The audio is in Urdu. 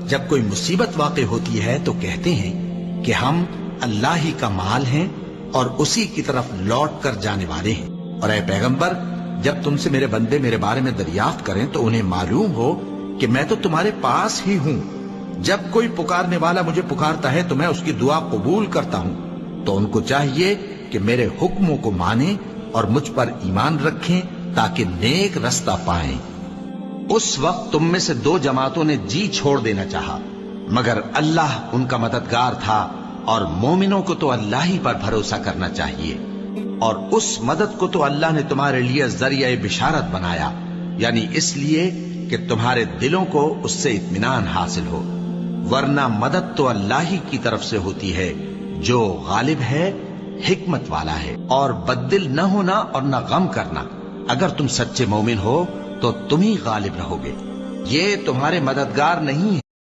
جب کوئی مصیبت واقع ہوتی ہے تو کہتے ہیں کہ ہم اللہ ہی کا مال ہیں اور اسی کی طرف لوٹ کر جانے والے ہیں۔ اور اے پیغمبر، جب تم سے میرے بندے میرے بارے میں دریافت کریں تو انہیں معلوم ہو کہ میں تو تمہارے پاس ہی ہوں۔ جب کوئی پکارنے والا مجھے پکارتا ہے تو میں اس کی دعا قبول کرتا ہوں، تو ان کو چاہیے کہ میرے حکموں کو مانیں اور مجھ پر ایمان رکھیں تاکہ نیک رستہ پائیں۔ اس وقت تم میں سے دو جماعتوں نے جی چھوڑ دینا چاہا، مگر اللہ ان کا مددگار تھا، اور مومنوں کو تو اللہ ہی پر بھروسہ کرنا چاہیے۔ اور اس مدد کو تو اللہ نے تمہارے لیے ذریعہ بشارت بنایا، یعنی اس لیے کہ تمہارے دلوں کو اس سے اطمینان حاصل ہو، ورنہ مدد تو اللہ ہی کی طرف سے ہوتی ہے جو غالب ہے، حکمت والا ہے۔ اور بددل نہ ہونا اور نہ غم کرنا، اگر تم سچے مومن ہو تو تم ہی غالب رہو گے، یہ تمہارے مددگار نہیں ہے۔